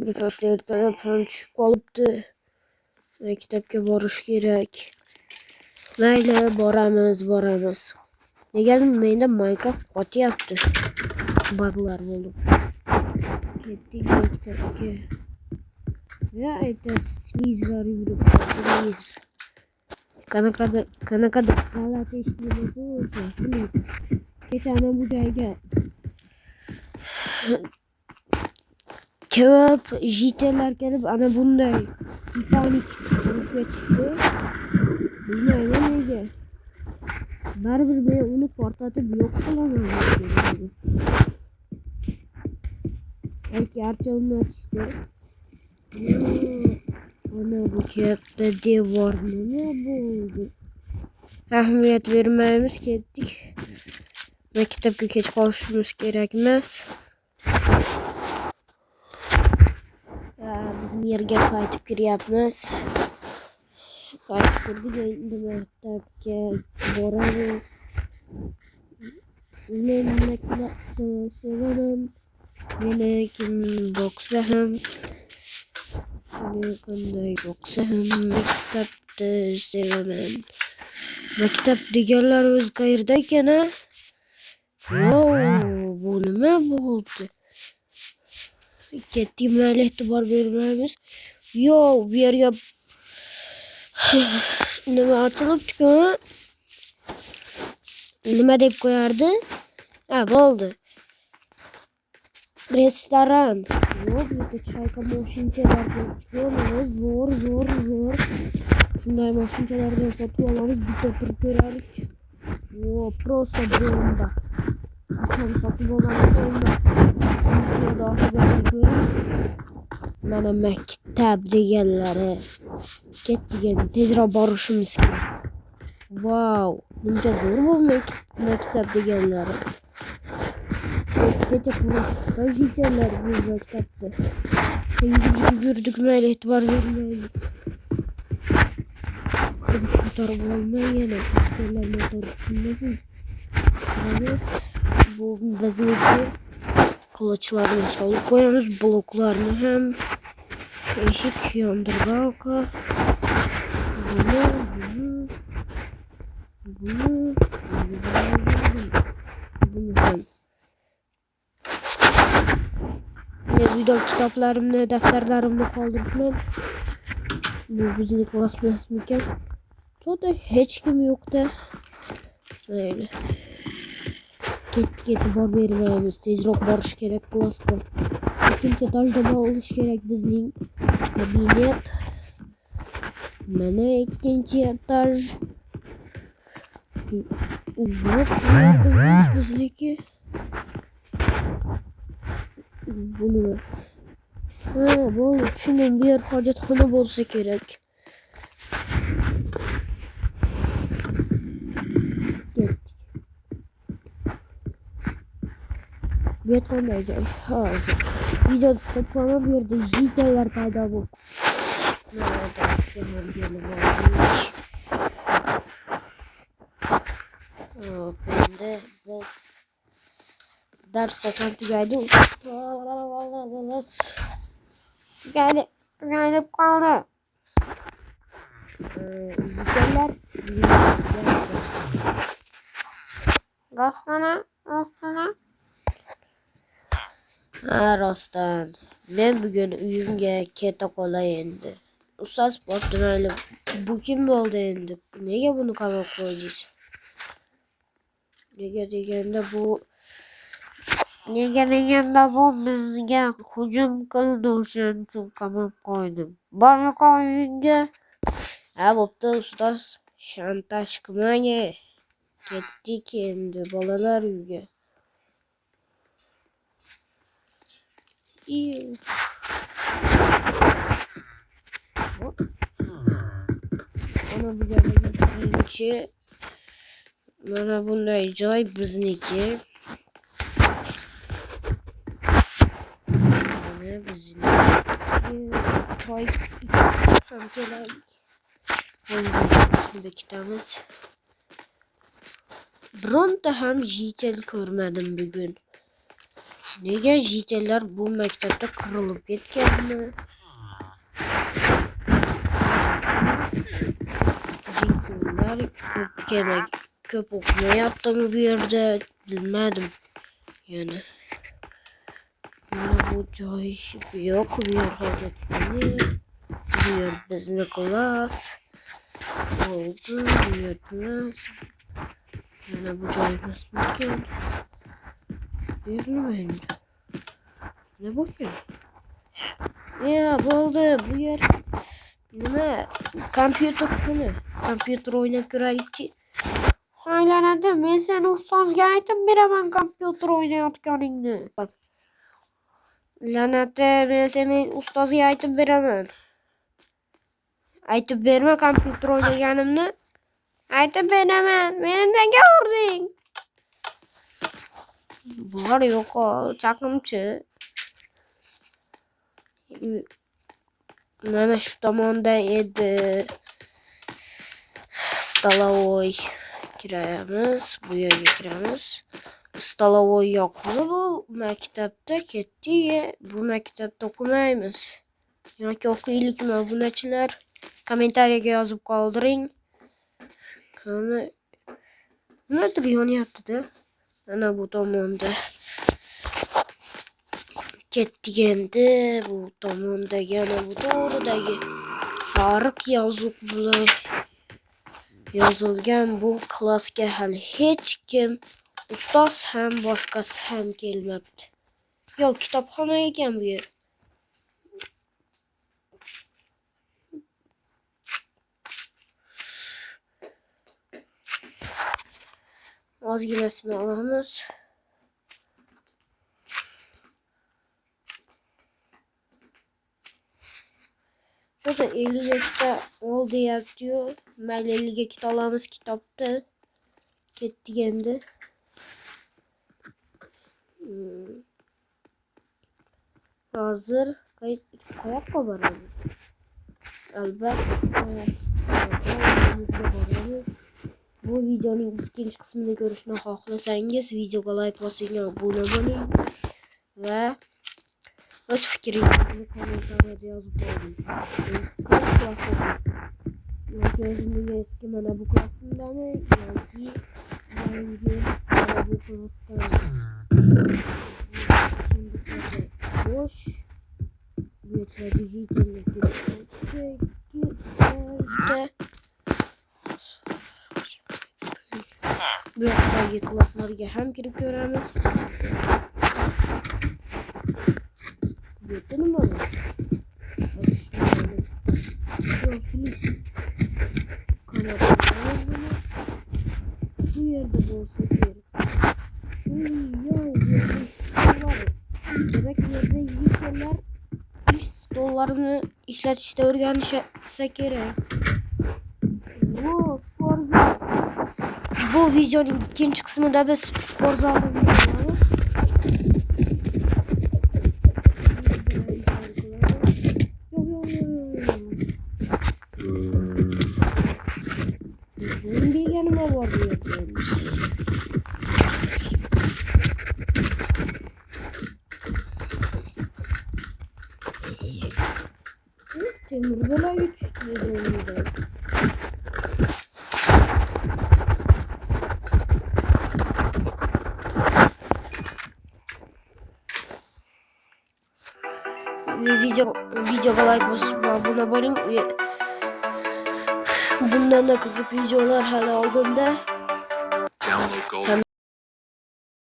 bir faslı ertalab ham tushib qolibdi. Maktabga borish kerak. Mayli, boramiz. Negadir menda Minecraft qotyapti. Bug'lar bo'ldi. Ketdik maktabga. Ya aytasizlar yuribsiz. Qanaqadir g'alati eshitmasa o'zingizsiz. Kecha ana bu joyga ko'p jitellar kelib ana bunday Titanic qurib chiqdi. Bilmayman nega. Baribir men uni portlatib yo'q qilaman. Balki archa o'rnatishdi. Ana bu katta devor nima bo'ldi? Ahamiyat vermaymiz, ketdik. Maktabga kech qolishimiz kerak emas. Bizim yerga qaytib kiryapmiz. Qaytib kirdik, endi maktabga boramiz. Men maktabni sevaman. Meni kim boqsa ham, meni qanday boqsa ham maktabni sevaman. Maktab deganlar o'zi qayerda ekan a? Bu nima bo'ldi? Ketdik, mayli e'tibor bermaymiz. Bu yerga nima ochilibdi-ku? Nima deb qo'yardi? Bo'ldi. Restoran. Bu yerda chayka mashinchalar zo'r. Shunday mashinchalardan sotib olamiz, bitta turib ko'raylik. Просто bomba. Sen sotib olamiz bomba. Mana maktab deganlari. Ketdik, tezroq borishimiz kerak. Buncha zo'r bu maktab deganlari. Kecha ko'rishdi jitellar bu maktabda. Yugurdik, mayli e'tibor bermaymiz. Ko'tarib olmayman, jitellar motor tushunmasin. Bu bizniki. Kılıçlarını solib qo'yamiz, bloklarni ham. Eshik yondirg'oqqa. Buni ham. Uyda kitoblarimni, daftarlarimni qoldiribman. Bu bizning klass emasmikan? To'da hech kim yo'q-da. Mayli. Ketdik, e'tibor bermaymiz. Tezroq borish kerak klassga. Ikkinchi etajda bo'lish kerak bizning kabinet. Mana ikkinchi etaj. Yo'q, bizniki. Bu nima? Bo'ldi. Tushundim, bu yer hojatxona bo'lsa kerak. Bu yer qanday joy? Hozir videoda stoplamam, bu yerda jitellar paydo bo'ldi. Endi biz darsga ham tugaydi. Tugaylib qoldi. Jitellar rostdan. Men bugun uyimga keta qolay endi. Ustoz mayli. Bu kim bo'ldi endi? Nega buni qamab qo'ydingiz? Nega deganda bu bizga hujum qildi, o'shaning uchun qamab qo'ydim. Bormi uyingga? Bo'pti ustoz, shantaj qilmang. Ketdik endi bolalar uyiga. Ana bu joyga mana bunday joy bizniki. Mana bizniki. Choy ham kelaylik. Shunda ketamiz. Bironta ham jitel ko'rmadim bugun. Nega jitellar bu maktabda qirilib ketganmi? Jitellar ko'p o'qimayaptimi bu yerda? Bilmadim. Yani mana bu joy yo'q, bu yer hojatxona. Bu yer bizni klass. Oldu, bu yer klass. Mana bu joy emasmikan? Bu yer nima endi? Ne bakın? Ya bo'ldi, bu yer nima? Kompyuter kuni. Kompyuter o'ynab ko'raylikchi. Aylanadi, men seni ustozga aytib beraman kompyuter o'ynayotganingni. Lanati, men seni ustozga aytib beraman. Aytib berma kompyuter o'ynaganimni. Aytib beraman. Meni nega urding? Bor yo'q, chaqimchi. Mana shu tomonda edi. Stolovoy kiramiz, bu yerga kiramiz. Stolovoy yo'qmi bu maktabda? Ketdik. Bu maktabda o'qimaymiz. Yoki o'qiylikmi bunachilar? Kommentariyaga yozib qoldiring. Nimadir yonyapti-da. Mana bu tomonda. Ketdik endi bu tomondagi, ana bu to'g'ridagi sariq yozuv bilan yozilgan bu klassga hali hech kim, ustoz ham boshqasi ham kelmabdi. Yo'q, kitobxona ekan bu yer. Ozginasini olamiz. Şurada 50 dakika ol deyapti-yu. Mayli 50 dakika olamiz kitobni. Ketdik endi. Hozir qayoqqa boramiz? Albatta boramiz. Bu videoning ikkinchi qismini ko'rishni xohlasangiz videoga like bosing, obuna bo'ling va o'z fikringizni kommentariyada yozib qo'ying. Qaysi klassda? Yoki o'zimning eski mana bu klassimdami yoki yangi mana bu klassdami? Boş. Bu yoqdagi klasslarga ham kirib ko'ramiz. Bu yerda nima bor? Bu yerda bo'lsa kerak. Demek bu yerda yigitlar ish stollarini ishlatishda o'rganishsa kerak. Bu sport zal. Bu videoning ikkinchi qismida biz sport zalni ko'ramiz. Bunga nima bor bu yerda? Temir bo'lagi tushdi. Videoga like bosib abone bo'ling. Bundan da qiziq videolar hali oldinda.